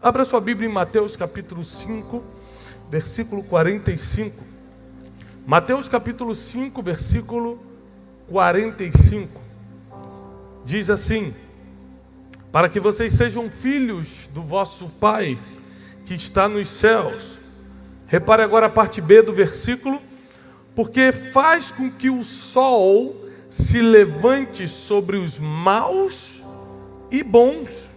Abra sua Bíblia em Mateus capítulo 5, versículo 45. Mateus capítulo 5, versículo 45. Diz assim: para que vocês sejam filhos do vosso Pai que está nos céus. Repare agora a parte B do versículo. Porque faz com que o sol se levante sobre os maus e bons,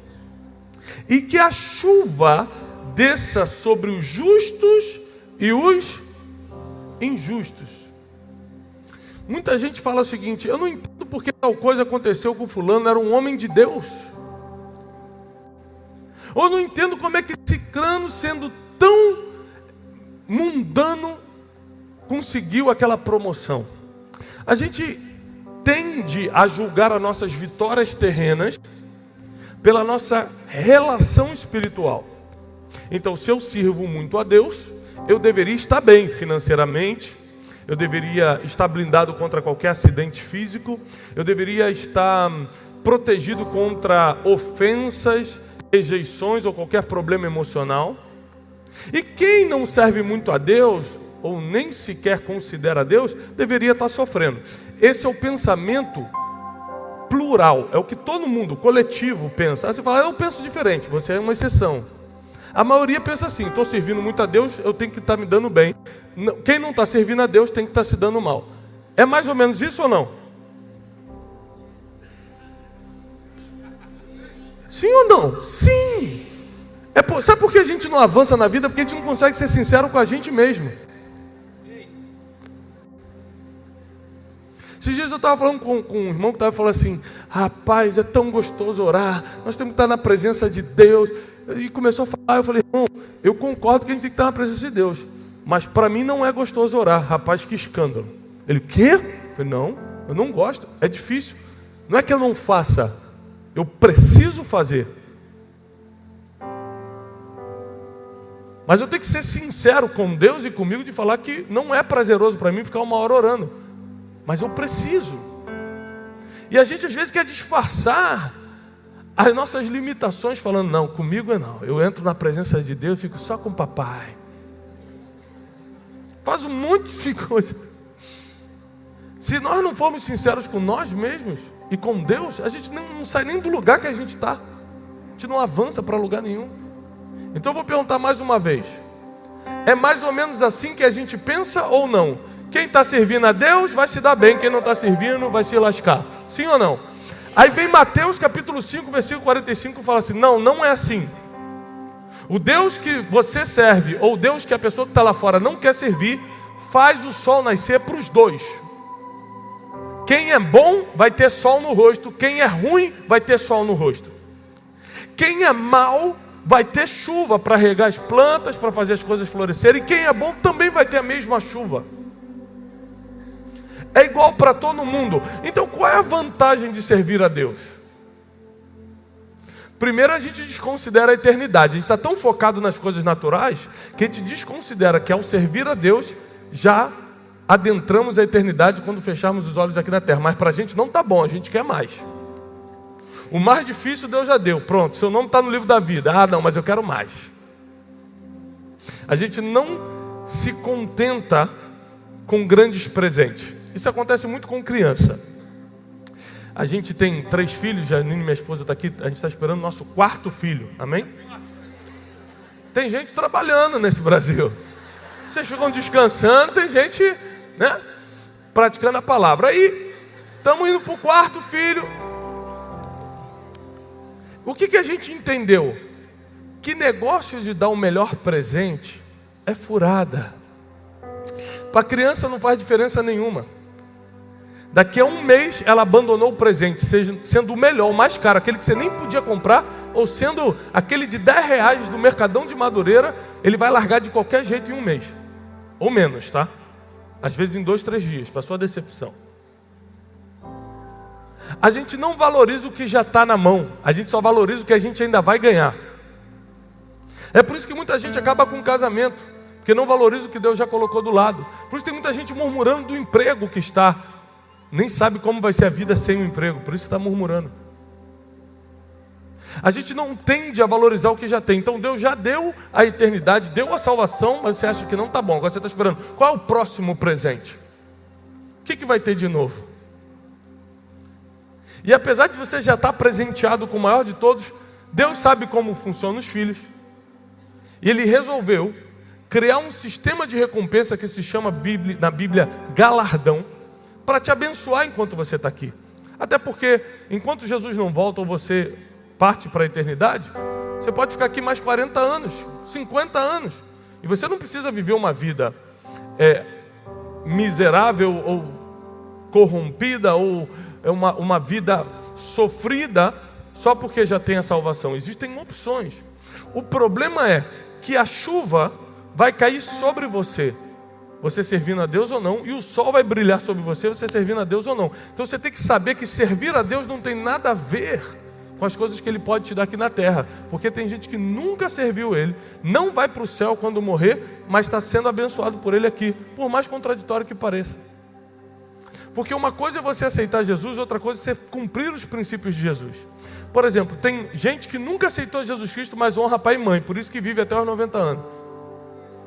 e que a chuva desça sobre os justos e os injustos. Muita gente fala o seguinte: eu não entendo porque tal coisa aconteceu com fulano, era um homem de Deus. Ou não entendo como é que Cicrano, sendo tão mundano, conseguiu aquela promoção. A gente tende a julgar as nossas vitórias terrenas pela nossa relação espiritual. Então, se eu sirvo muito a Deus, eu deveria estar bem financeiramente, eu deveria estar blindado contra qualquer acidente físico, eu deveria estar protegido contra ofensas, rejeições ou qualquer problema emocional. E quem não serve muito a Deus, ou nem sequer considera Deus, deveria estar sofrendo. Esse é o pensamento plural, é o que todo mundo, coletivo, pensa. Aí você fala: eu penso diferente, você é uma exceção. A maioria pensa assim: estou servindo muito a Deus, eu tenho que estar me dando bem. Quem não está servindo a Deus tem que estar se dando mal. É mais ou menos isso ou não? Sim ou não? Sim! Sabe por que a gente não avança na vida? Porque a gente não consegue ser sincero com a gente mesmo. Esses dias eu estava falando com um irmão que estava falando assim: rapaz, é tão gostoso orar, nós temos que estar na presença de Deus. E começou a falar, eu falei: irmão, eu concordo que a gente tem que estar na presença de Deus, mas para mim não é gostoso orar. Rapaz, que escândalo. Ele: o quê? Eu falei: não, eu não gosto, é difícil. Não é que eu não faça, eu preciso fazer. Mas eu tenho que ser sincero com Deus e comigo de falar que não é prazeroso para mim ficar uma hora orando. Mas eu preciso. E a gente às vezes quer disfarçar as nossas limitações falando: não, comigo é não. Eu entro na presença de Deus e fico só com o papai. Faz um monte de coisa. Se nós não formos sinceros com nós mesmos e com Deus, a gente não sai nem do lugar que a gente está. A gente não avança para lugar nenhum. Então eu vou perguntar mais uma vez: é mais ou menos assim que a gente pensa ou não? Quem está servindo a Deus vai se dar bem, quem não está servindo vai se lascar. Sim ou não? Aí vem Mateus capítulo 5, versículo 45 e fala assim: não, não é assim. O Deus que você serve, ou o Deus que a pessoa que está lá fora não quer servir, faz o sol nascer para os dois. Quem é bom vai ter sol no rosto, quem é ruim vai ter sol no rosto. Quem é mau vai ter chuva para regar as plantas, para fazer as coisas florescerem. E quem é bom também vai ter a mesma chuva. É igual para todo mundo. Então qual é a vantagem de servir a Deus? Primeiro, a gente desconsidera a eternidade. A gente está tão focado nas coisas naturais que a gente desconsidera que ao servir a Deus já adentramos a eternidade quando fecharmos os olhos aqui na terra. Mas para a gente não está bom, a gente quer mais. O mais difícil Deus já deu. Pronto, seu nome está no livro da vida. Ah não, mas eu quero mais. A gente não se contenta com grandes presentes. Isso acontece muito com criança. A gente tem 3 filhos, Janine, minha esposa está aqui, a gente está esperando o nosso 4º filho, amém? Tem gente trabalhando nesse Brasil. Vocês ficam descansando, tem gente, né, praticando a palavra. Aí, estamos indo para o 4º filho. O que a gente entendeu? Que negócio de dar o melhor presente é furada. Para a criança não faz diferença nenhuma. Daqui a um mês ela abandonou o presente, sendo o melhor, o mais caro, aquele que você nem podia comprar, ou sendo aquele de R$10 do Mercadão de Madureira, ele vai largar de qualquer jeito em um mês. Ou menos, tá? Às vezes em 2, 3 dias, para sua decepção. A gente não valoriza o que já está na mão, a gente só valoriza o que a gente ainda vai ganhar. É por isso que muita gente acaba com o casamento, porque não valoriza o que Deus já colocou do lado. Por isso tem muita gente murmurando do emprego que está. Nem sabe como vai ser a vida sem o emprego, por isso que está murmurando. A gente não tende a valorizar o que já tem. Então Deus já deu a eternidade, deu a salvação, mas você acha que não está bom. Agora você está esperando. Qual é o próximo presente? O que vai ter de novo? E apesar de você já estar presenteado com o maior de todos, Deus sabe como funcionam os filhos. E Ele resolveu criar um sistema de recompensa que se chama na Bíblia galardão, para te abençoar enquanto você está aqui. Até porque, enquanto Jesus não volta ou você parte para a eternidade, você pode ficar aqui mais 40 anos, 50 anos. E você não precisa viver uma vida miserável ou corrompida ou uma vida sofrida só porque já tem a salvação. Existem opções. O problema é que a chuva vai cair sobre você, você servindo a Deus ou não, e o sol vai brilhar sobre você, você servindo a Deus ou não. Então você tem que saber que servir a Deus não tem nada a ver com as coisas que Ele pode te dar aqui na terra, porque tem gente que nunca serviu Ele, não vai para o céu quando morrer, mas está sendo abençoado por Ele aqui, por mais contraditório que pareça. Porque uma coisa é você aceitar Jesus, outra coisa é você cumprir os princípios de Jesus. Por exemplo, tem gente que nunca aceitou Jesus Cristo, mas honra pai e mãe, por isso que vive até os 90 anos.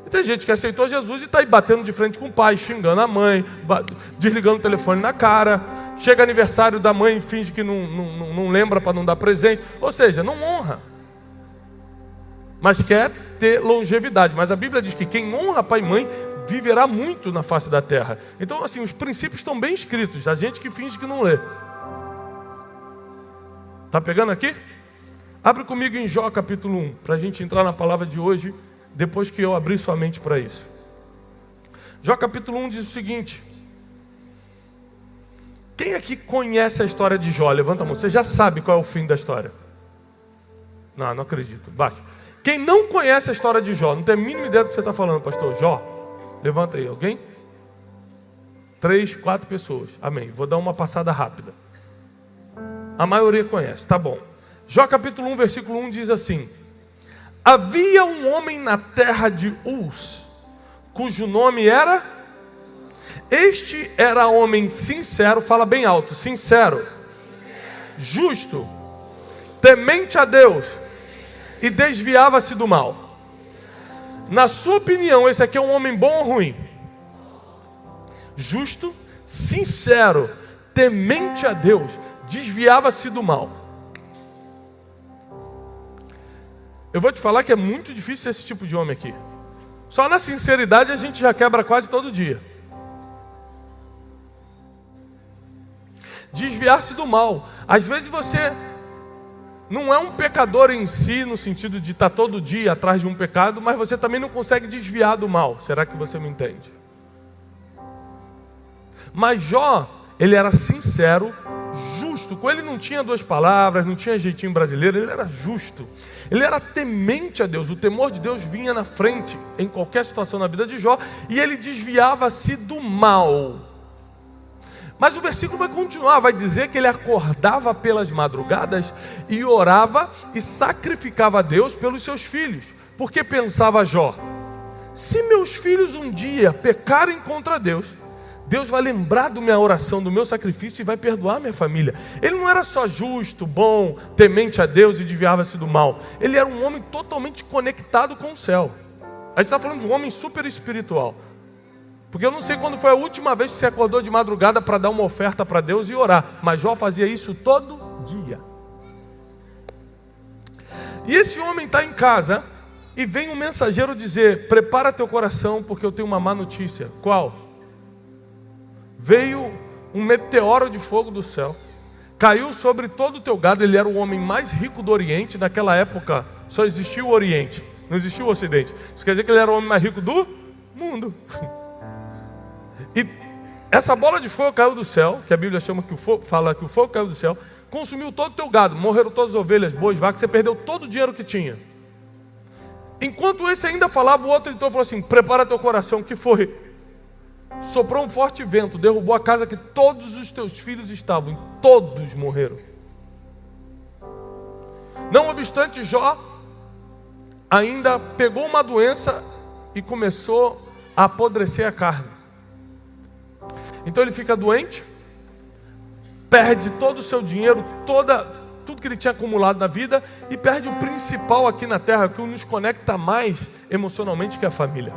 E tem gente que aceitou Jesus e está aí batendo de frente com o pai, xingando a mãe, desligando o telefone na cara. Chega aniversário da mãe e finge que não lembra para não dar presente. Ou seja, não honra. Mas quer ter longevidade. Mas a Bíblia diz que quem honra pai e mãe viverá muito na face da terra. Então, assim, os princípios estão bem escritos. A gente que finge que não lê. Está pegando aqui? Abre comigo em Jó capítulo 1, para a gente entrar na palavra de hoje, depois que eu abrir sua mente para isso. Jó capítulo 1 diz o seguinte: quem aqui conhece a história de Jó? Levanta a mão. Você já sabe qual é o fim da história? Não acredito. Baixa. Quem não conhece a história de Jó, não tem a mínima ideia do que você está falando, pastor? Jó, levanta aí. Alguém? 3, 4 pessoas. Amém. Vou dar uma passada rápida. A maioria conhece, tá bom. Jó capítulo 1, versículo 1 diz assim: havia um homem na terra de Uz, cujo nome era... Este era homem sincero, fala bem alto, sincero, justo, temente a Deus e desviava-se do mal. Na sua opinião, esse aqui é um homem bom ou ruim? Justo, sincero, temente a Deus, desviava-se do mal. Eu vou te falar que é muito difícil ser esse tipo de homem aqui. Só na sinceridade a gente já quebra quase todo dia. Desviar-se do mal. Às vezes você não é um pecador em si, no sentido de estar todo dia atrás de um pecado, mas você também não consegue desviar do mal. Será que você me entende? Mas Jó, ele era sincero, justo. Com ele não tinha duas palavras, não tinha jeitinho brasileiro, ele era justo. Ele era temente a Deus, o temor de Deus vinha na frente em qualquer situação na vida de Jó, e ele desviava-se do mal. Mas o versículo vai continuar, vai dizer que ele acordava pelas madrugadas e orava e sacrificava a Deus pelos seus filhos. Porque pensava Jó: se meus filhos um dia pecarem contra Deus, Deus vai lembrar da minha oração, do meu sacrifício e vai perdoar minha família. Ele não era só justo, bom, temente a Deus e desviava-se do mal. Ele era um homem totalmente conectado com o céu. A gente está falando de um homem super espiritual. Porque eu não sei quando foi a última vez que você acordou de madrugada para dar uma oferta para Deus e orar. Mas Jó fazia isso todo dia. E esse homem está em casa e vem um mensageiro dizer: prepara teu coração porque eu tenho uma má notícia. Qual? Veio um meteoro de fogo do céu, caiu sobre todo o teu gado. Ele era o homem mais rico do Oriente. Naquela época só existia o Oriente, não existia o Ocidente. Isso quer dizer que ele era o homem mais rico do mundo. E essa bola de fogo caiu do céu, que a Bíblia chama que o fogo, fala que o fogo caiu do céu, consumiu todo o teu gado, morreram todas as ovelhas, bois, vacas, você perdeu todo o dinheiro que tinha. Enquanto esse ainda falava, o outro então falou assim: prepara teu coração. O que foi? Soprou um forte vento, derrubou a casa que todos os teus filhos estavam, e todos morreram. Não obstante, Jó ainda pegou uma doença e começou a apodrecer a carne. Então ele fica doente, perde todo o seu dinheiro, toda tudo que ele tinha acumulado na vida e perde o principal aqui na terra, que nos conecta mais emocionalmente, que é a família.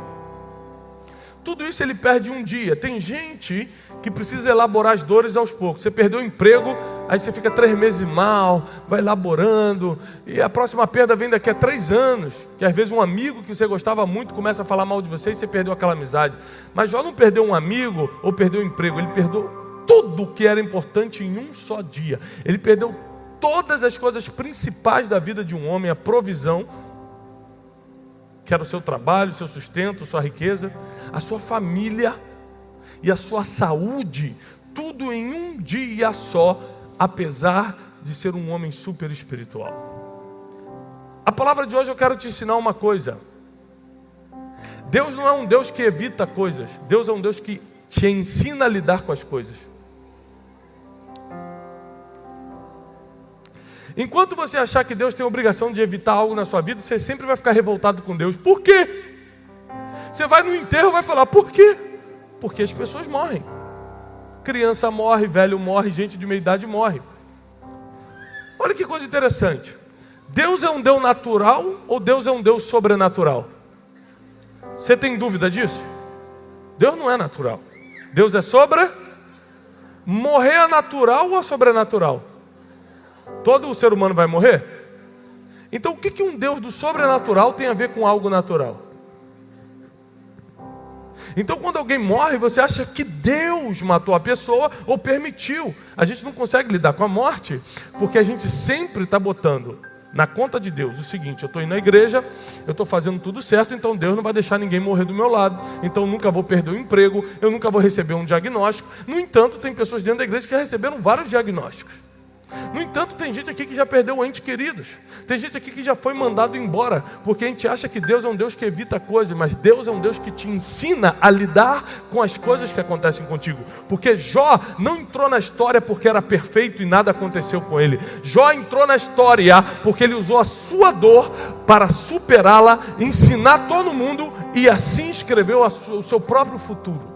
Tudo isso ele perde um dia. Tem gente que precisa elaborar as dores aos poucos. Você perdeu o emprego, aí você fica 3 meses mal, vai elaborando, e a próxima perda vem daqui a 3 anos, que às vezes um amigo que você gostava muito começa a falar mal de você e você perdeu aquela amizade. Mas Jó não perdeu um amigo ou perdeu o emprego, ele perdeu tudo que era importante em um só dia. Ele perdeu todas as coisas principais da vida de um homem, a provisão, que era o seu trabalho, o seu sustento, sua riqueza, a sua família e a sua saúde, tudo em um dia só, apesar de ser um homem super espiritual. A palavra de hoje eu quero te ensinar uma coisa. Deus não é um Deus que evita coisas, Deus é um Deus que te ensina a lidar com as coisas. Enquanto você achar que Deus tem a obrigação de evitar algo na sua vida, você sempre vai ficar revoltado com Deus. Por quê? Você vai no enterro e vai falar, por quê? Porque as pessoas morrem. Criança morre, velho morre, gente de meia idade morre. Olha que coisa interessante. Deus é um Deus natural ou Deus é um Deus sobrenatural? Você tem dúvida disso? Deus não é natural. Deus é Morrer é natural ou é sobrenatural? Todo ser humano vai morrer? Então o que um Deus do sobrenatural tem a ver com algo natural? Então quando alguém morre, você acha que Deus matou a pessoa ou permitiu. A gente não consegue lidar com a morte, porque a gente sempre está botando na conta de Deus o seguinte: eu estou indo na igreja, eu estou fazendo tudo certo, então Deus não vai deixar ninguém morrer do meu lado, então eu nunca vou perder o emprego, eu nunca vou receber um diagnóstico. No entanto, tem pessoas dentro da igreja que receberam vários diagnósticos. No entanto, tem gente aqui que já perdeu entes queridos. Tem gente aqui que já foi mandado embora, porque a gente acha que Deus é um Deus que evita coisas, mas Deus é um Deus que te ensina a lidar com as coisas que acontecem contigo. Porque Jó não entrou na história porque era perfeito e nada aconteceu com ele. Jó entrou na história porque ele usou a sua dor para superá-la, ensinar todo mundo e assim escreveu o seu próprio futuro.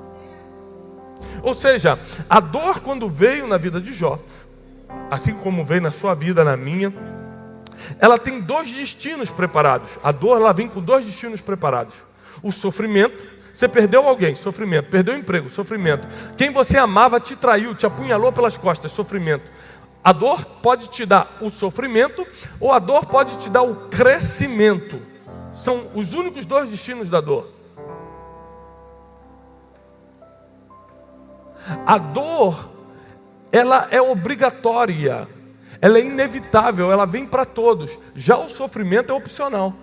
Ou seja, a dor, quando veio na vida de Jó, assim como veio na sua vida, na minha, ela tem 2 destinos preparados. A dor, ela vem com 2 destinos preparados. O sofrimento, você perdeu alguém, sofrimento. Perdeu o emprego, sofrimento. Quem você amava te traiu, te apunhalou pelas costas, sofrimento. A dor pode te dar o sofrimento, ou a dor pode te dar o crescimento. São os únicos 2 destinos da dor. A dor, ela é obrigatória, ela é inevitável, ela vem para todos. Já o sofrimento é opcional.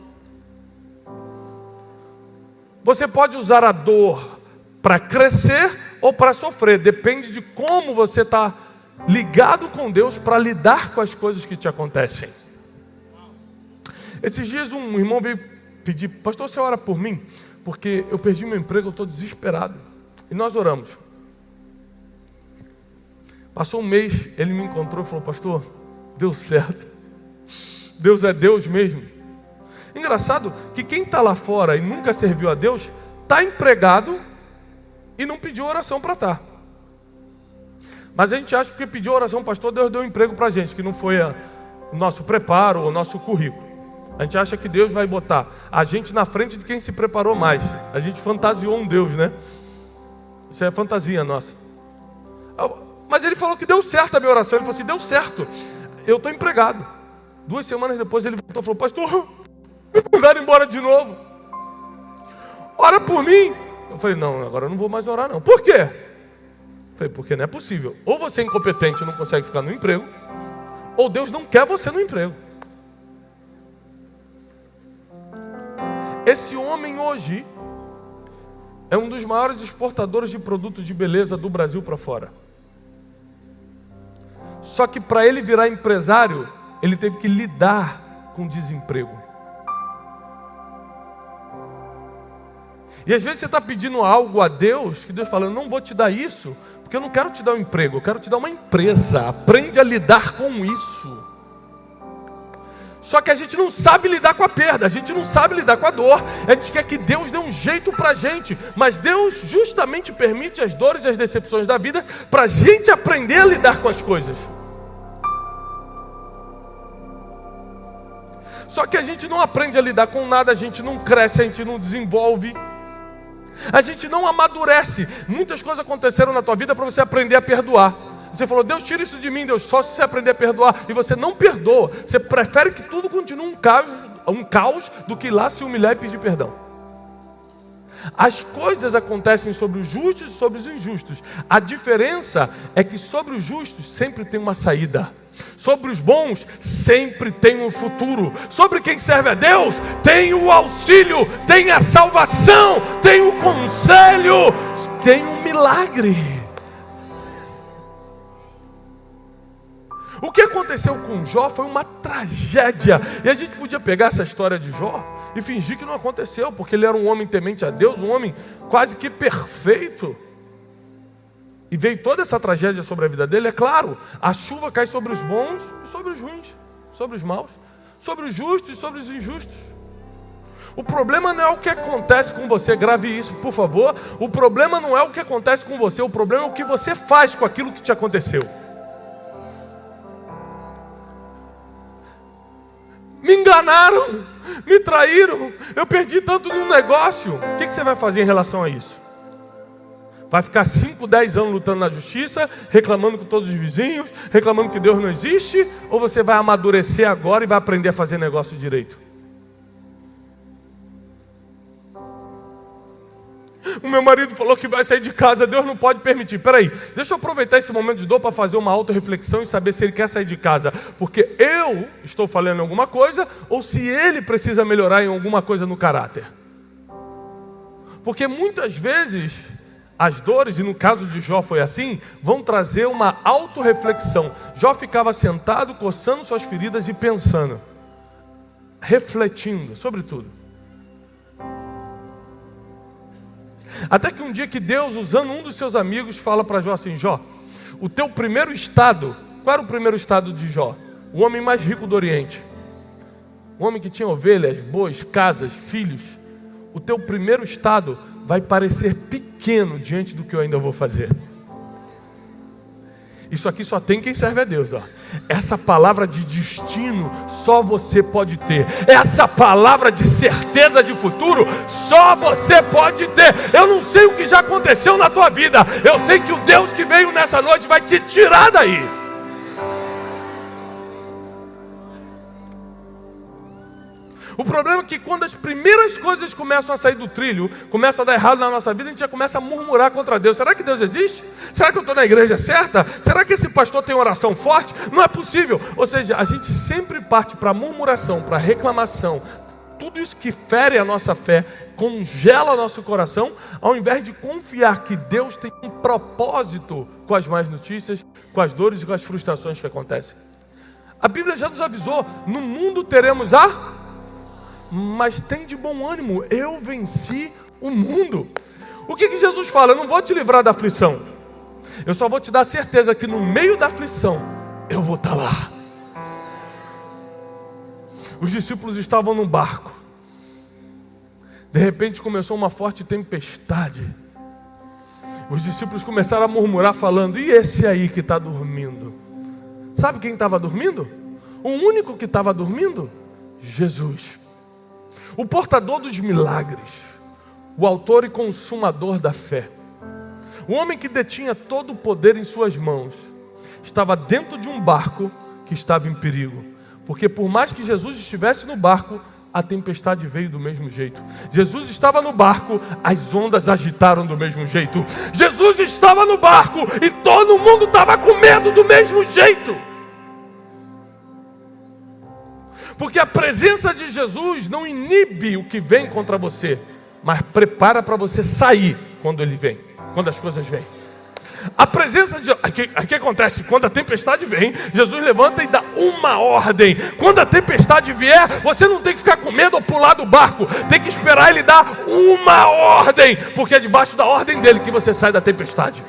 Você pode usar a dor para crescer ou para sofrer, depende de como você está ligado com Deus para lidar com as coisas que te acontecem. Esses dias um irmão veio pedir: pastor, você ora por mim? Porque eu perdi meu emprego, eu estou desesperado. E nós oramos. Passou um mês, ele me encontrou e falou: pastor, deu certo. Deus é Deus mesmo. Engraçado que quem está lá fora e nunca serviu a Deus, está empregado e não pediu oração para estar. Mas a gente acha que pediu oração, pastor, Deus deu um emprego para a gente, que não foi o nosso preparo, o nosso currículo. A gente acha que Deus vai botar a gente na frente de quem se preparou mais. A gente fantasiou um Deus, né? Isso é fantasia nossa. Mas ele falou que deu certo a minha oração. Ele falou assim: deu certo, eu estou empregado. 2 semanas depois ele voltou e falou: pastor, me mandaram embora de novo, ora por mim. Eu falei: não, agora eu não vou mais orar não. Por quê? Eu falei: porque não é possível. Ou você é incompetente e não consegue ficar no emprego, ou Deus não quer você no emprego. Esse homem hoje é um dos maiores exportadores de produtos de beleza do Brasil para fora. Só que para ele virar empresário, ele teve que lidar com desemprego. E às vezes você está pedindo algo a Deus, que Deus fala: eu não vou te dar isso, porque eu não quero te dar um emprego, eu quero te dar uma empresa. Aprende a lidar com isso. Só que a gente não sabe lidar com a perda, a gente não sabe lidar com a dor. A gente quer que Deus dê um jeito para a gente, mas Deus justamente permite as dores e as decepções da vida para a gente aprender a lidar com as coisas. Só que a gente não aprende a lidar com nada, a gente não cresce, a gente não desenvolve, a gente não amadurece. Muitas coisas aconteceram na tua vida para você aprender a perdoar. Você falou, Deus, tira isso de mim, Deus, só se você aprender a perdoar. E você não perdoa, você prefere que tudo continue um caos do que ir lá se humilhar e pedir perdão. As coisas acontecem sobre os justos e sobre os injustos. A diferença é que sobre os justos sempre tem uma saída. Sobre os bons sempre tem um futuro. Sobre quem serve a Deus tem o auxílio, tem a salvação, tem o conselho, tem um milagre. O que aconteceu com Jó foi uma tragédia. E a gente podia pegar essa história de Jó e fingir que não aconteceu, porque ele era um homem temente a Deus, um homem quase que perfeito. E veio toda essa tragédia sobre a vida dele. É claro, a chuva cai sobre os bons e sobre os ruins, sobre os maus, sobre os justos e sobre os injustos. O problema não é o que acontece com você, grave isso, por favor. O problema não é o que acontece com você, o problema é o que você faz com aquilo que te aconteceu. Me enganaram, me traíram, eu perdi tanto num negócio. O que você vai fazer em relação a isso? Vai ficar 5, 10 anos lutando na justiça, reclamando com todos os vizinhos, reclamando que Deus não existe? Ou você vai amadurecer agora e vai aprender a fazer negócio direito? O meu marido falou que vai sair de casa, Deus não pode permitir. Peraí, deixa eu aproveitar esse momento de dor para fazer uma autorreflexão e saber se ele quer sair de casa porque eu estou falhando em alguma coisa ou se ele precisa melhorar em alguma coisa no caráter. Porque muitas vezes as dores, e no caso de Jó foi assim, vão trazer uma autorreflexão. Jó ficava sentado, coçando suas feridas e pensando, refletindo sobre tudo. Até que um dia que Deus, usando um dos seus amigos, fala para Jó assim, Jó, o teu primeiro estado, qual era o primeiro estado de Jó? O homem mais rico do Oriente. O homem que tinha ovelhas, bois, casas, filhos. O teu primeiro estado vai parecer pequeno diante do que eu ainda vou fazer. Isso aqui só tem quem serve a Deus, ó. Essa palavra de destino só você pode ter. Essa palavra de certeza de futuro só você pode ter. Eu não sei o que já aconteceu na tua vida. Eu sei que o Deus que veio nessa noite vai te tirar daí. O problema é que quando as primeiras coisas começam a sair do trilho, começam a dar errado na nossa vida, a gente já começa a murmurar contra Deus. Será que Deus existe? Será que eu estou na igreja certa? Será que esse pastor tem oração forte? Não é possível. Ou seja, a gente sempre parte para murmuração, para reclamação. Tudo isso que fere a nossa fé, congela nosso coração, ao invés de confiar que Deus tem um propósito com as más notícias, com as dores e com as frustrações que acontecem. A Bíblia já nos avisou, no mundo teremos mas tem de bom ânimo, eu venci o mundo. O que Jesus fala? Eu não vou te livrar da aflição, eu só vou te dar certeza que no meio da aflição, eu vou estar lá. Os discípulos estavam num barco. De repente começou uma forte tempestade. Os discípulos começaram a murmurar falando, e esse aí que está dormindo? Sabe quem estava dormindo? O único que estava dormindo? Jesus. O portador dos milagres, o autor e consumador da fé, o homem que detinha todo o poder em suas mãos, estava dentro de um barco que estava em perigo, porque por mais que Jesus estivesse no barco, a tempestade veio do mesmo jeito. Jesus estava no barco, as ondas agitaram do mesmo jeito. Jesus estava no barco e todo mundo estava com medo do mesmo jeito. Porque a presença de Jesus não inibe o que vem contra você, mas prepara para você sair quando ele vem, quando as coisas vêm. A presença de... O que acontece? Quando a tempestade vem, Jesus levanta e dá uma ordem. Quando a tempestade vier, você não tem que ficar com medo ou pular do barco. Tem que esperar ele dar uma ordem, porque é debaixo da ordem dele que você sai da tempestade.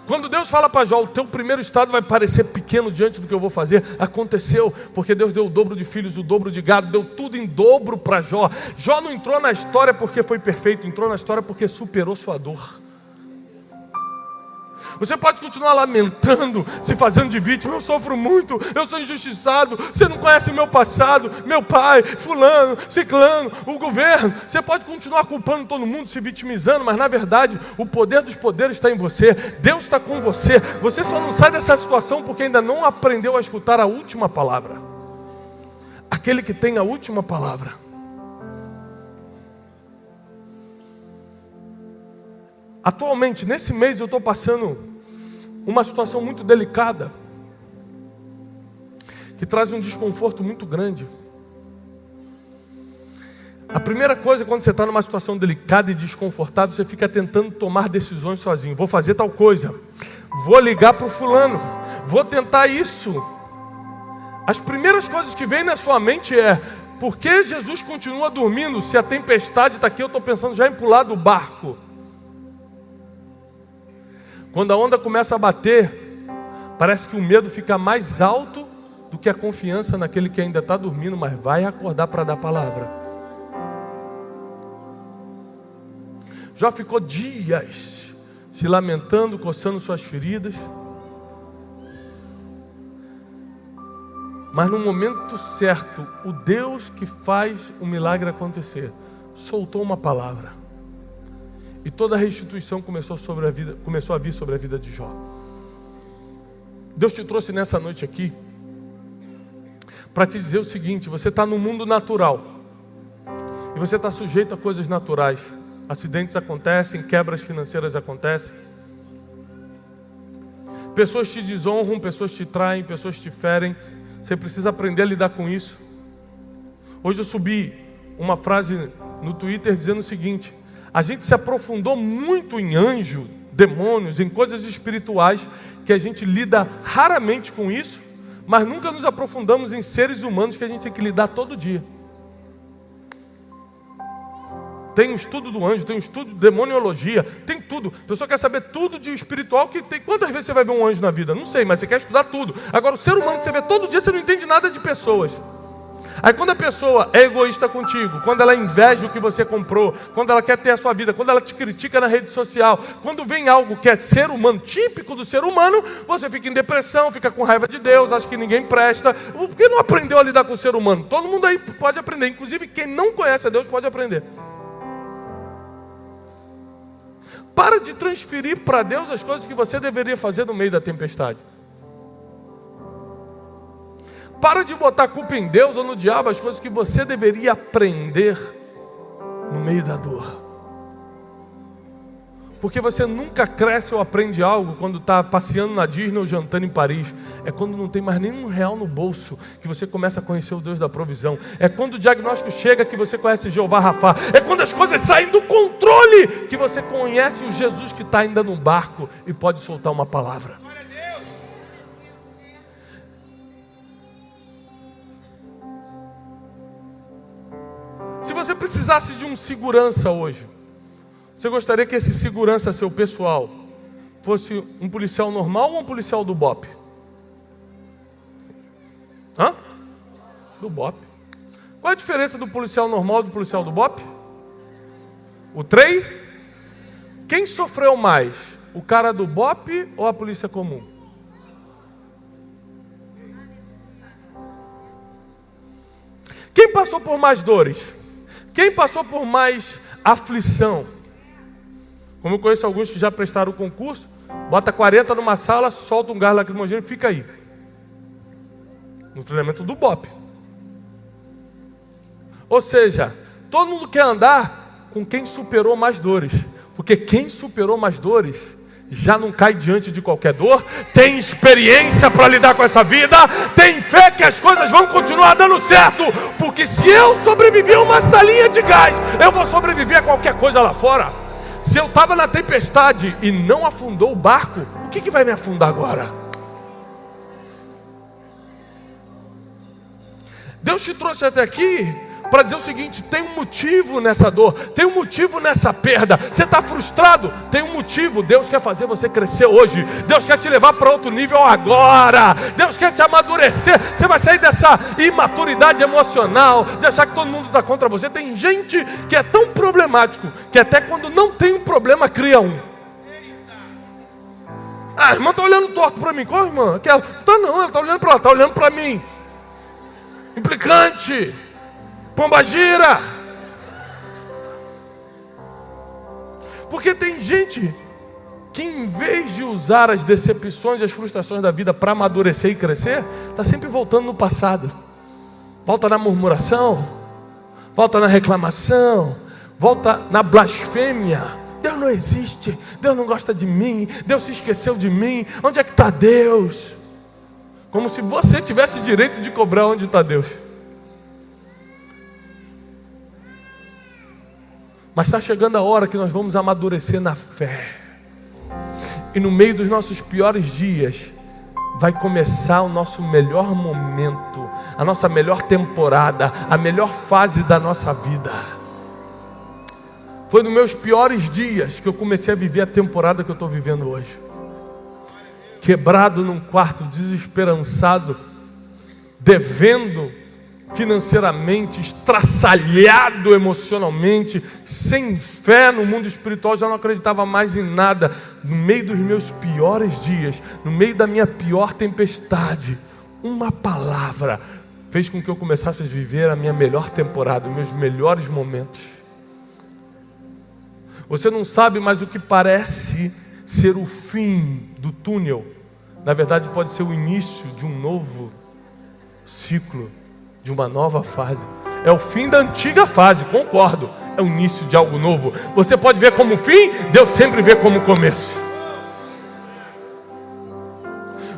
Quando Deus fala para Jó, o teu primeiro estado vai parecer pequeno diante do que eu vou fazer, aconteceu, porque Deus deu o dobro de filhos, o dobro de gado, deu tudo em dobro para Jó. Jó não entrou na história porque foi perfeito, entrou na história porque superou sua dor. Você pode continuar lamentando, se fazendo de vítima. Eu sofro muito, eu sou injustiçado. Você não conhece o meu passado, meu pai, fulano, ciclano, o governo. Você pode continuar culpando todo mundo, se vitimizando, mas na verdade o poder dos poderes está em você. Deus está com você. Você só não sai dessa situação porque ainda não aprendeu a escutar a última palavra. Aquele que tem a última palavra. Atualmente, nesse mês, eu estou passando uma situação muito delicada, que traz um desconforto muito grande. A primeira coisa, quando você está numa situação delicada e desconfortável, você fica tentando tomar decisões sozinho. Vou fazer tal coisa, vou ligar para o fulano, vou tentar isso. As primeiras coisas que vêm na sua mente é: por que Jesus continua dormindo? Se a tempestade está aqui, eu estou pensando já em pular do barco. Quando a onda começa a bater, parece que o medo fica mais alto do que a confiança naquele que ainda está dormindo, mas vai acordar para dar palavra. Jó ficou dias se lamentando, coçando suas feridas. Mas no momento certo, o Deus que faz o milagre acontecer, soltou uma palavra. E toda a restituição começou a vir sobre a vida de Jó. Deus te trouxe nessa noite aqui para te dizer o seguinte: você está no mundo natural e você está sujeito a coisas naturais. Acidentes acontecem, quebras financeiras acontecem, pessoas te desonram, pessoas te traem, pessoas te ferem. Você precisa aprender a lidar com isso. Hoje eu subi uma frase no Twitter dizendo o seguinte: a gente se aprofundou muito em anjo, demônios, em coisas espirituais, que a gente lida raramente com isso, mas nunca nos aprofundamos em seres humanos que a gente tem que lidar todo dia. Tem um estudo do anjo, tem um estudo de demoniologia, tem tudo. A pessoa quer saber tudo de espiritual que tem. Quantas vezes você vai ver um anjo na vida? Não sei, mas você quer estudar tudo. Agora, o ser humano que você vê todo dia, você não entende nada de pessoas. Aí quando a pessoa é egoísta contigo, quando ela inveja o que você comprou, quando ela quer ter a sua vida, quando ela te critica na rede social, quando vem algo que é ser humano, típico do ser humano, você fica em depressão, fica com raiva de Deus, acha que ninguém presta. Por que não aprendeu a lidar com o ser humano? Todo mundo aí pode aprender, inclusive quem não conhece a Deus pode aprender. Para de transferir para Deus as coisas que você deveria fazer no meio da tempestade. Para de botar a culpa em Deus ou no diabo as coisas que você deveria aprender no meio da dor. Porque você nunca cresce ou aprende algo quando está passeando na Disney ou jantando em Paris. É quando não tem mais nenhum real no bolso que você começa a conhecer o Deus da provisão. É quando o diagnóstico chega que você conhece Jeová Rafá. É quando as coisas saem do controle que você conhece o Jesus que está ainda no barco e pode soltar uma palavra. Se você precisasse de um segurança hoje, você gostaria que esse segurança seu pessoal fosse um policial normal ou um policial do BOP? Hã? Do BOP. Qual a diferença do policial normal e do policial do BOP? O trem? Quem sofreu mais? O cara do BOP ou a polícia comum? Quem passou por mais dores? Quem passou por mais aflição? Como eu conheço alguns que já prestaram o concurso, bota 40 numa sala, solta um gás lacrimogêneo e fica aí. No treinamento do BOP. Ou seja, todo mundo quer andar com quem superou mais dores. Porque quem superou mais dores já não cai diante de qualquer dor, tem experiência para lidar com essa vida, tem fé que as coisas vão continuar dando certo. Porque se eu sobreviver a uma salinha de gás, eu vou sobreviver a qualquer coisa lá fora. Se eu estava na tempestade e não afundou o barco, o que vai me afundar agora? Deus te trouxe até aqui para dizer o seguinte: tem um motivo nessa dor, tem um motivo nessa perda. Você está frustrado? Tem um motivo. Deus quer fazer você crescer hoje. Deus quer te levar para outro nível agora. Deus quer te amadurecer. Você vai sair dessa imaturidade emocional, de achar que todo mundo está contra você. Tem gente que é tão problemático, que até quando não tem um problema, cria um. Ah, a irmã está olhando torto para mim. Qual irmã? Aquela. Tá não, ela está olhando para ela, está olhando para mim. Implicante. Pombagira. Porque tem gente que em vez de usar as decepções e as frustrações da vida para amadurecer e crescer, está sempre voltando no passado. Volta na murmuração, volta na reclamação, volta na blasfêmia. Deus não existe, Deus não gosta de mim, Deus se esqueceu de mim, onde é que está Deus? Como se você tivesse direito de cobrar onde está Deus. Mas está chegando a hora que nós vamos amadurecer na fé. E no meio dos nossos piores dias, vai começar o nosso melhor momento, a nossa melhor temporada, a melhor fase da nossa vida. Foi nos meus piores dias que eu comecei a viver a temporada que eu estou vivendo hoje. Quebrado num quarto, desesperançado, devendo financeiramente, estraçalhado emocionalmente, sem fé no mundo espiritual, já não acreditava mais em nada. No meio dos meus piores dias, no meio da minha pior tempestade, uma palavra fez com que eu começasse a viver a minha melhor temporada, os meus melhores momentos. Você não sabe, mas o que parece ser o fim do túnel, na verdade pode ser o início de um novo ciclo, de uma nova fase. É o fim da antiga fase, concordo. É o início de algo novo. Você pode ver como fim, Deus sempre vê como começo.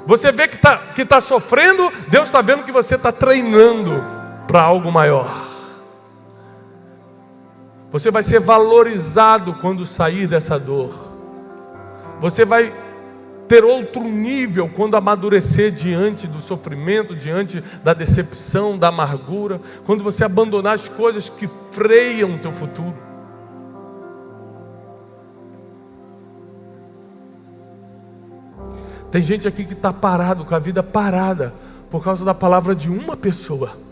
Você vê que está sofrendo, Deus está vendo que você está treinando para algo maior. Você vai ser valorizado quando sair dessa dor. Você vai ter outro nível quando amadurecer diante do sofrimento, diante da decepção, da amargura, quando você abandonar as coisas que freiam o teu futuro. Tem gente aqui que está parado, com a vida parada, por causa da palavra de uma pessoa.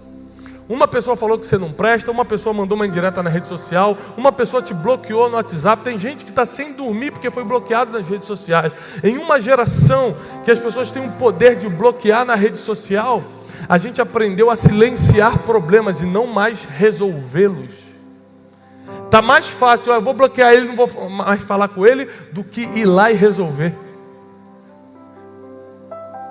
Uma pessoa falou que você não presta, uma pessoa mandou uma indireta na rede social, uma pessoa te bloqueou no WhatsApp. Tem gente que está sem dormir porque foi bloqueado nas redes sociais. Em uma geração que as pessoas têm o poder de bloquear na rede social, a gente aprendeu a silenciar problemas e não mais resolvê-los. Está mais fácil, eu vou bloquear ele, não vou mais falar com ele, do que ir lá e resolver.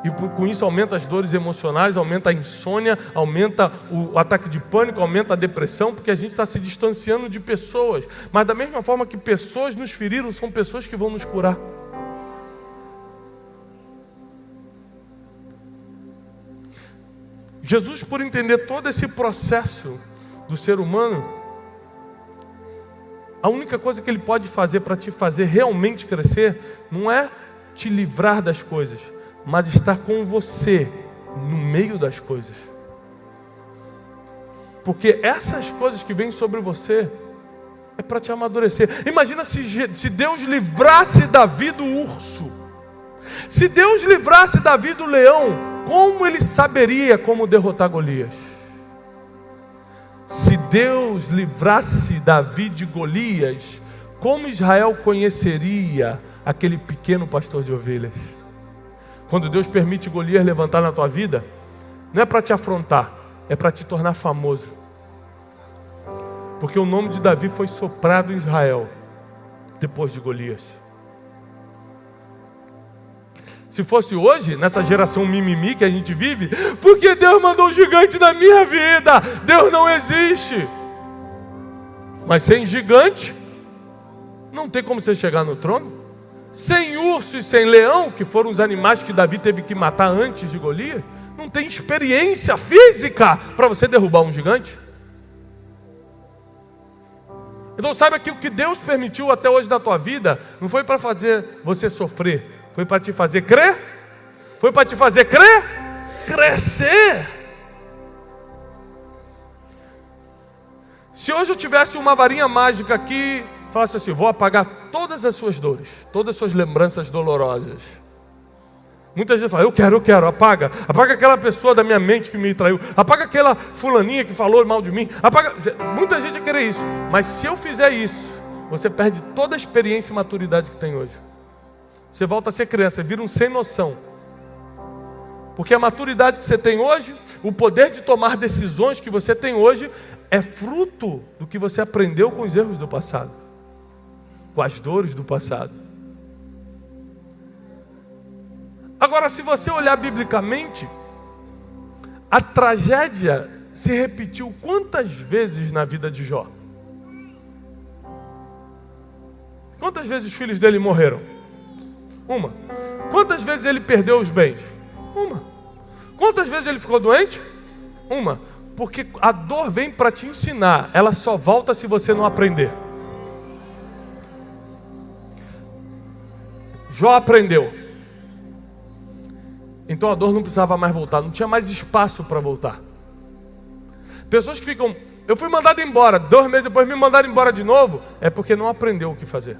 E com isso aumenta as dores emocionais, aumenta a insônia, aumenta o ataque de pânico, aumenta a depressão, porque a gente está se distanciando de pessoas. Mas da mesma forma que pessoas nos feriram, são pessoas que vão nos curar. Jesus, por entender todo esse processo do ser humano, a única coisa que Ele pode fazer para te fazer realmente crescer, não é te livrar das coisas, mas estar com você no meio das coisas. Porque essas coisas que vêm sobre você é para te amadurecer. Imagina se Deus livrasse Davi do urso. Se Deus livrasse Davi do leão, como ele saberia como derrotar Golias? Se Deus livrasse Davi de Golias, como Israel conheceria aquele pequeno pastor de ovelhas? Quando Deus permite Golias levantar na tua vida, não é para te afrontar, é para te tornar famoso. Porque o nome de Davi foi soprado em Israel depois de Golias. Se fosse hoje, nessa geração mimimi que a gente vive, porque Deus mandou um gigante na minha vida? Deus não existe. Mas sem gigante, não tem como você chegar no trono. Sem urso e sem leão, que foram os animais que Davi teve que matar antes de Golias, não tem experiência física para você derrubar um gigante. Então saiba que o que Deus permitiu até hoje na tua vida, não foi para fazer você sofrer, foi para te fazer crer. Foi para te fazer crer? Crescer. Se hoje eu tivesse uma varinha mágica aqui, falasse assim, vou apagar todas as suas dores, todas as suas lembranças dolorosas. Muita gente fala, eu quero, apaga aquela pessoa da minha mente que me traiu, apaga aquela fulaninha que falou mal de mim, apaga. Muita gente vai querer isso, mas se eu fizer isso, você perde toda a experiência e maturidade que tem hoje. Você volta a ser criança, você vira um sem noção. Porque a maturidade que você tem hoje, o poder de tomar decisões que você tem hoje, é fruto do que você aprendeu com os erros do passado, com as dores do passado. Agora, se você olhar biblicamente, a tragédia se repetiu quantas vezes na vida de Jó? Quantas vezes os filhos dele morreram? Uma. Quantas vezes ele perdeu os bens? Uma. Quantas vezes ele ficou doente? Uma. Porque a dor vem para te ensinar, ela só volta se você não aprender. Jó aprendeu. Então a dor não precisava mais voltar, não tinha mais espaço para voltar. Pessoas que ficam, eu fui mandado embora, 2 meses depois me mandaram embora de novo, é porque não aprendeu o que fazer.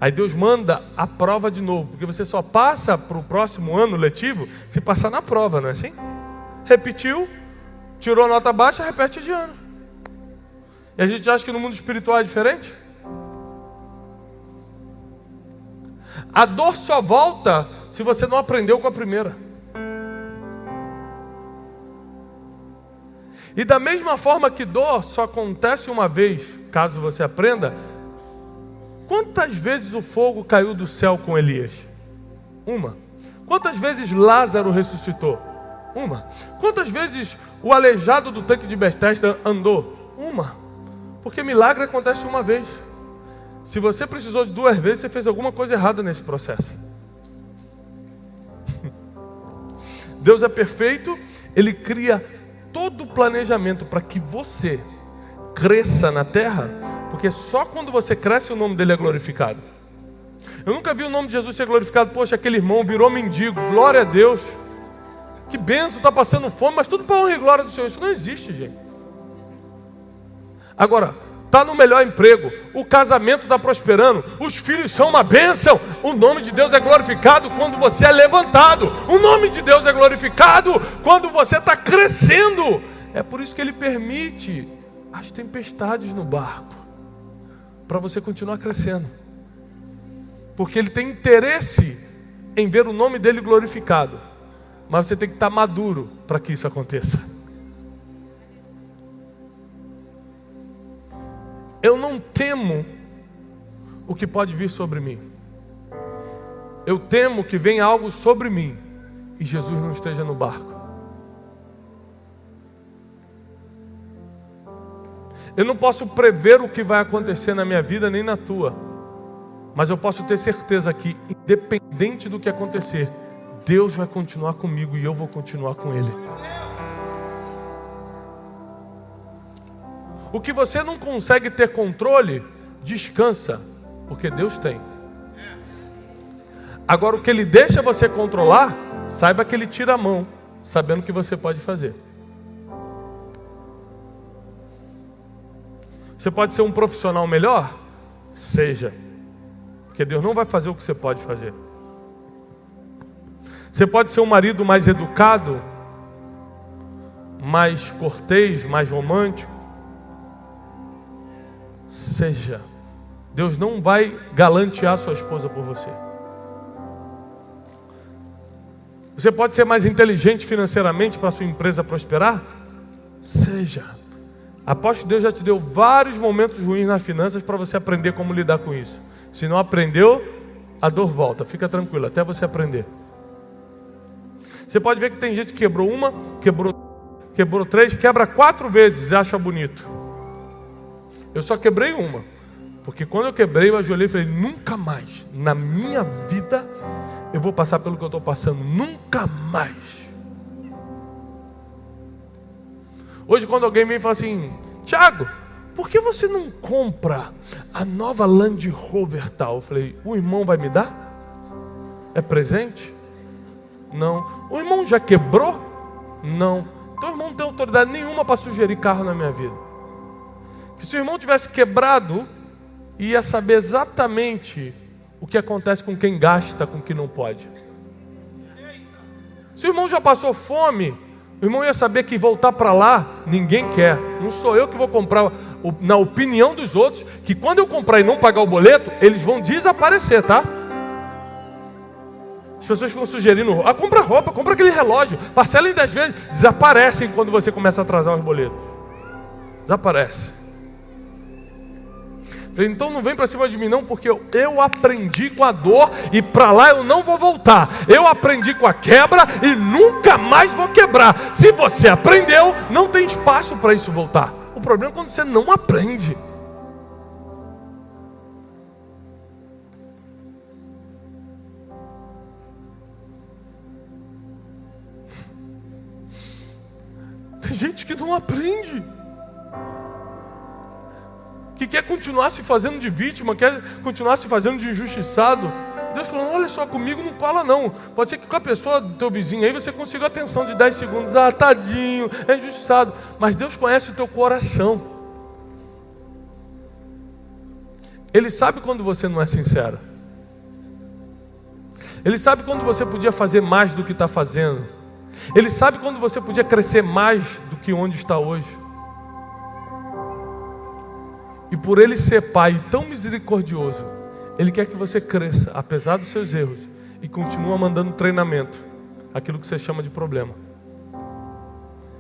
Aí Deus manda a prova de novo, porque você só passa para o próximo ano letivo se passar na prova, não é assim? Repetiu, tirou nota baixa, repete de ano. E a gente acha que no mundo espiritual é diferente? A dor só volta se você não aprendeu com a primeira. E da mesma forma que dor só acontece uma vez, caso você aprenda, quantas vezes o fogo caiu do céu com Elias? Uma. Quantas vezes Lázaro ressuscitou? Uma. Quantas vezes o aleijado do tanque de Betesda andou? Uma. Porque milagre acontece uma vez. Se você precisou de 2 vezes, você fez alguma coisa errada nesse processo. Deus é perfeito, Ele cria todo o planejamento para que você cresça na terra, porque só quando você cresce o nome dele é glorificado. Eu nunca vi o nome de Jesus ser glorificado. Poxa, aquele irmão virou mendigo, glória a Deus, que benção, está passando fome, mas tudo para honra e glória do Senhor. Isso não existe, gente. Agora, está no melhor emprego, o casamento está prosperando, os filhos são uma bênção, o nome de Deus é glorificado quando você é levantado, o nome de Deus é glorificado quando você está crescendo. É por isso que Ele permite as tempestades no barco, para você continuar crescendo, porque Ele tem interesse em ver o nome dEle glorificado, mas você tem que estar maduro para que isso aconteça. Eu não temo o que pode vir sobre mim. Eu temo que venha algo sobre mim e Jesus não esteja no barco. Eu não posso prever o que vai acontecer na minha vida nem na tua, mas eu posso ter certeza que, independente do que acontecer, Deus vai continuar comigo e eu vou continuar com Ele. O que você não consegue ter controle, descansa, porque Deus tem. Agora, o que Ele deixa você controlar, saiba que Ele tira a mão, sabendo o que você pode fazer. Você pode ser um profissional melhor? Seja, porque Deus não vai fazer o que você pode fazer. Você pode ser um marido mais educado, mais cortês, mais romântico? Seja, Deus não vai galantear sua esposa por você. Você pode ser mais inteligente financeiramente para sua empresa prosperar? Seja. Aposto que Deus já te deu vários momentos ruins nas finanças para você aprender como lidar com isso. Se não aprendeu, a dor volta. Fica tranquilo, até você aprender. Você pode ver que tem gente que quebrou uma, quebrou 3, quebra 4 vezes e acha bonito. Eu só quebrei uma, porque quando eu quebrei, eu ajoelhei e falei, nunca mais, na minha vida, eu vou passar pelo que eu estou passando, nunca mais. Hoje quando alguém vem e fala assim, Thiago, por que você não compra a nova Land Rover tal? Eu falei, o irmão vai me dar? É presente? Não. O irmão já quebrou? Não. Então o irmão não tem autoridade nenhuma para sugerir carro na minha vida. Se o irmão tivesse quebrado, ia saber exatamente o que acontece com quem gasta, com quem não pode. Se o irmão já passou fome, o irmão ia saber que voltar para lá, ninguém quer. Não sou eu que vou comprar, na opinião dos outros, que quando eu comprar e não pagar o boleto, eles vão desaparecer, tá? As pessoas ficam sugerindo, compra roupa, compra aquele relógio, parcela em 10 vezes. Desaparecem quando você começa a atrasar os boletos. Desaparece. Então não vem para cima de mim não, porque eu aprendi com a dor e para lá eu não vou voltar. Eu aprendi com a quebra e nunca mais vou quebrar. Se você aprendeu, não tem espaço para isso voltar. O problema é quando você não aprende. Tem gente que não aprende, que quer continuar se fazendo de vítima, quer continuar se fazendo de injustiçado. Deus falando, olha só, comigo não cola não. Pode ser que com a pessoa do teu vizinho aí você consiga a atenção de 10 segundos. Ah, tadinho, é injustiçado. Mas Deus conhece o teu coração. Ele sabe quando você não é sincero. Ele sabe quando você podia fazer mais do que está fazendo. Ele sabe quando você podia crescer mais do que onde está hoje. E por Ele ser Pai tão misericordioso, Ele quer que você cresça, apesar dos seus erros, e continua mandando treinamento, aquilo que você chama de problema.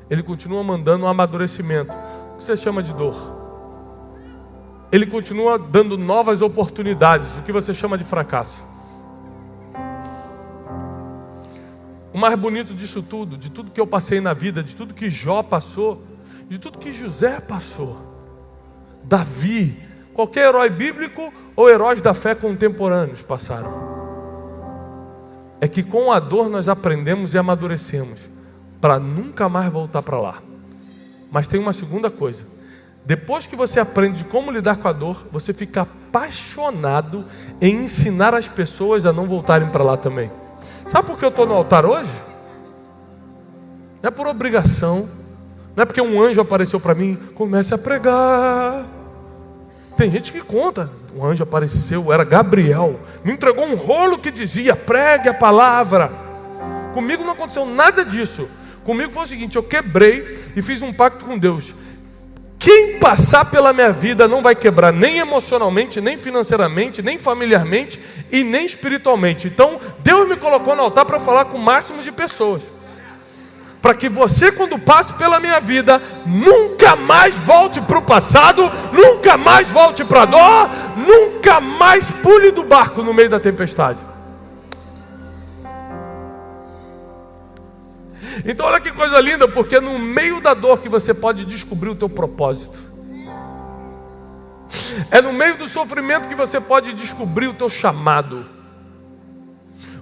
Ele continua mandando um amadurecimento, o que você chama de dor. Ele continua dando novas oportunidades, o que você chama de fracasso. O mais bonito disso tudo, de tudo que eu passei na vida, de tudo que Jó passou, de tudo que José passou, Davi, qualquer herói bíblico ou heróis da fé contemporâneos passaram, é que com a dor nós aprendemos e amadurecemos para nunca mais voltar para lá. Mas tem uma segunda coisa: depois que você aprende como lidar com a dor, você fica apaixonado em ensinar as pessoas a não voltarem para lá também. Sabe por que eu estou no altar hoje? Não é por obrigação, não é porque um anjo apareceu para mim, comece a pregar. Tem gente que conta, um anjo apareceu, era Gabriel, me entregou um rolo que dizia, pregue a palavra. Comigo não aconteceu nada disso. Comigo foi o seguinte, eu quebrei e fiz um pacto com Deus. Quem passar pela minha vida não vai quebrar nem emocionalmente, nem financeiramente, nem familiarmente e nem espiritualmente. Então Deus me colocou no altar para falar com o máximo de pessoas, para que você, quando passe pela minha vida, nunca mais volte para o passado, nunca mais volte para a dor, nunca mais pule do barco no meio da tempestade. Então olha que coisa linda, porque no meio da dor que você pode descobrir o teu propósito. É no meio do sofrimento que você pode descobrir o teu chamado.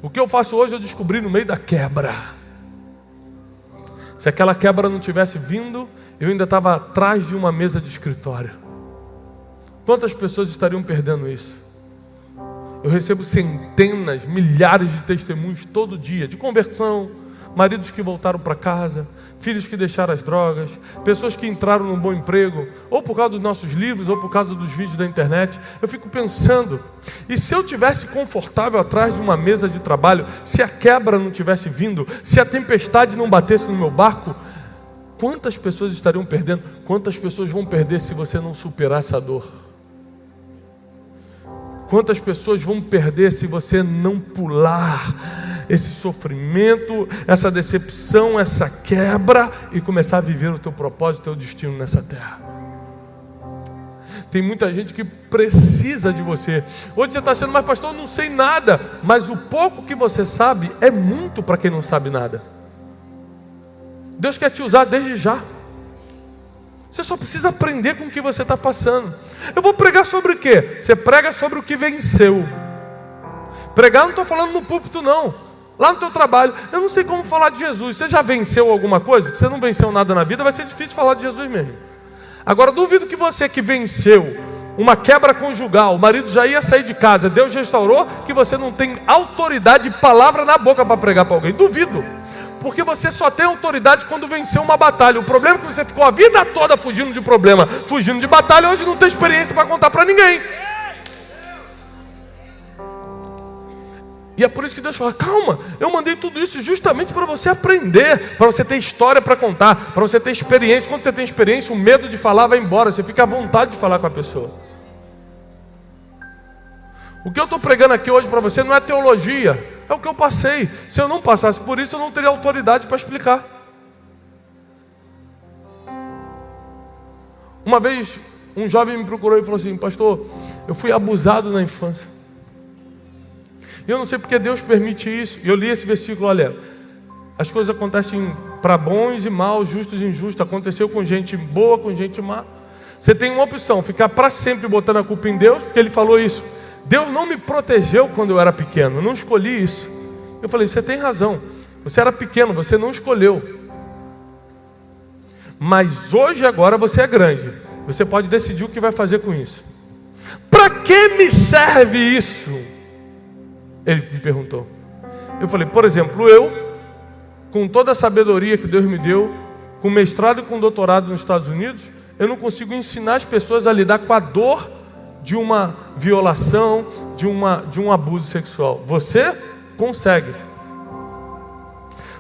O que eu faço hoje eu descobri no meio da quebra. Se aquela quebra não tivesse vindo, eu ainda estava atrás de uma mesa de escritório. Quantas pessoas estariam perdendo isso? Eu recebo centenas, milhares de testemunhos todo dia, de conversão, maridos que voltaram para casa, filhos que deixaram as drogas, pessoas que entraram num bom emprego, ou por causa dos nossos livros, ou por causa dos vídeos da internet. Eu fico pensando, e se eu tivesse confortável atrás de uma mesa de trabalho, se a quebra não tivesse vindo, se a tempestade não batesse no meu barco, quantas pessoas estariam perdendo? Quantas pessoas vão perder se você não superar essa dor? Quantas pessoas vão perder se você não pular esse sofrimento, essa decepção, essa quebra e começar a viver o teu propósito, o teu destino nessa terra? Tem muita gente que precisa de você. Hoje você está achando, mas pastor, eu não sei nada. Mas o pouco que você sabe é muito para quem não sabe nada. Deus quer te usar desde já. Você só precisa aprender com o que você está passando. Eu vou pregar sobre o quê? Você prega sobre o que venceu. Pregar não estou falando no púlpito não. Lá no teu trabalho, eu não sei como falar de Jesus. Você já venceu alguma coisa? Se você não venceu nada na vida, vai ser difícil falar de Jesus mesmo. Agora, duvido que você que venceu uma quebra conjugal, o marido já ia sair de casa, Deus restaurou, que você não tem autoridade e palavra na boca para pregar para alguém. Duvido. Porque você só tem autoridade quando venceu uma batalha. O problema é que você ficou a vida toda fugindo de problema, fugindo de batalha, hoje não tem experiência para contar para ninguém. E é por isso que Deus fala, calma, eu mandei tudo isso justamente para você aprender, para você ter história para contar, para você ter experiência. Quando você tem experiência, o medo de falar vai embora, você fica à vontade de falar com a pessoa. O que eu estou pregando aqui hoje para você não é teologia, É o que eu passei. Se eu não passasse por isso, eu não teria autoridade para explicar. Uma vez, um jovem me procurou e falou assim: pastor, eu fui abusado na infância. E eu não sei porque Deus permite isso. E eu li esse versículo, olha, as coisas acontecem para bons e maus, justos e injustos. Aconteceu com gente boa, com gente má. Você tem uma opção, ficar para sempre botando a culpa em Deus, porque Ele falou isso. Deus não me protegeu quando eu era pequeno, eu não escolhi isso. Eu falei, você tem razão, você era pequeno, você não escolheu. Mas hoje, agora, você é grande. Você pode decidir o que vai fazer com isso. Para que me serve isso? Ele me perguntou. Eu falei, por exemplo, eu, com toda a sabedoria que Deus me deu, com mestrado e com doutorado nos Estados Unidos, eu não consigo ensinar as pessoas a lidar com a dor de uma violação, de um abuso sexual. Você consegue.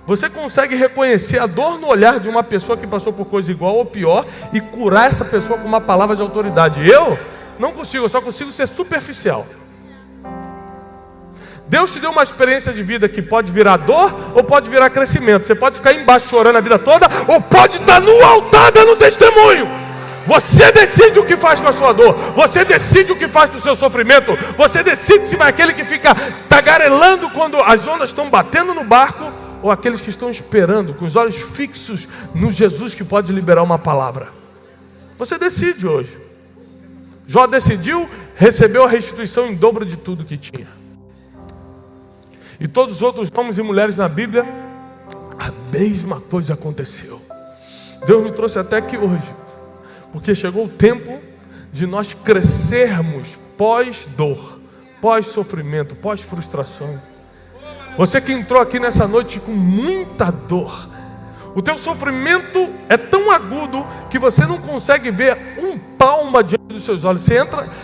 Você consegue reconhecer a dor no olhar de uma pessoa que passou por coisa igual ou pior e curar essa pessoa com uma palavra de autoridade. Eu não consigo, eu só consigo ser superficial. Deus te deu uma experiência de vida que pode virar dor ou pode virar crescimento. Você pode ficar embaixo chorando a vida toda ou pode estar no altar dando testemunho. Você decide o que faz com a sua dor. Você decide o que faz com o seu sofrimento. Você decide se vai aquele que fica tagarelando quando as ondas estão batendo no barco, ou aqueles que estão esperando, com os olhos fixos no Jesus que pode liberar uma palavra. Você decide hoje. Jó decidiu, recebeu a restituição em dobro de tudo que tinha. E todos os outros homens e mulheres na Bíblia, a mesma coisa aconteceu. Deus me trouxe até aqui hoje, porque chegou o tempo de nós crescermos pós-dor, pós-sofrimento, pós-frustração. Você que entrou aqui nessa noite com muita dor, o teu sofrimento é tão agudo que você não consegue ver um palmo diante dos seus olhos.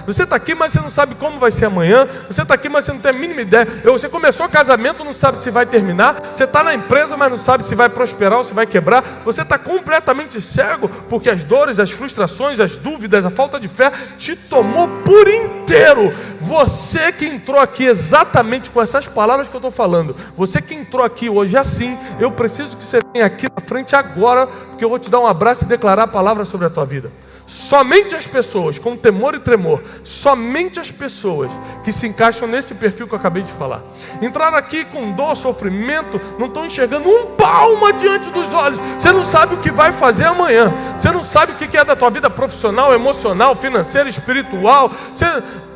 Você está aqui, mas você não sabe como vai ser amanhã. Você está aqui, mas você não tem a mínima ideia. Você começou o casamento, não sabe se vai terminar. Você está na empresa, mas não sabe se vai prosperar ou se vai quebrar. Você está completamente cego, porque as dores, as frustrações, as dúvidas, a falta de fé te tomou por inteiro. Você que entrou aqui exatamente com essas palavras que eu estou falando, você que entrou aqui hoje assim, eu preciso que você venha aqui na frente agora, porque eu vou te dar um abraço e declarar a palavra sobre a tua vida. Somente as pessoas com temor e tremor, somente as pessoas que se encaixam nesse perfil que eu acabei de falar, entraram aqui com dor, sofrimento, não estão enxergando um palmo diante dos olhos. Você não sabe o que vai fazer amanhã. Você não sabe o que é da tua vida profissional, emocional, financeira, espiritual. Você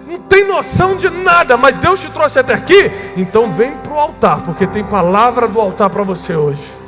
não tem noção de nada, mas Deus te trouxe até aqui. Então vem para o altar, porque tem palavra do altar para você hoje.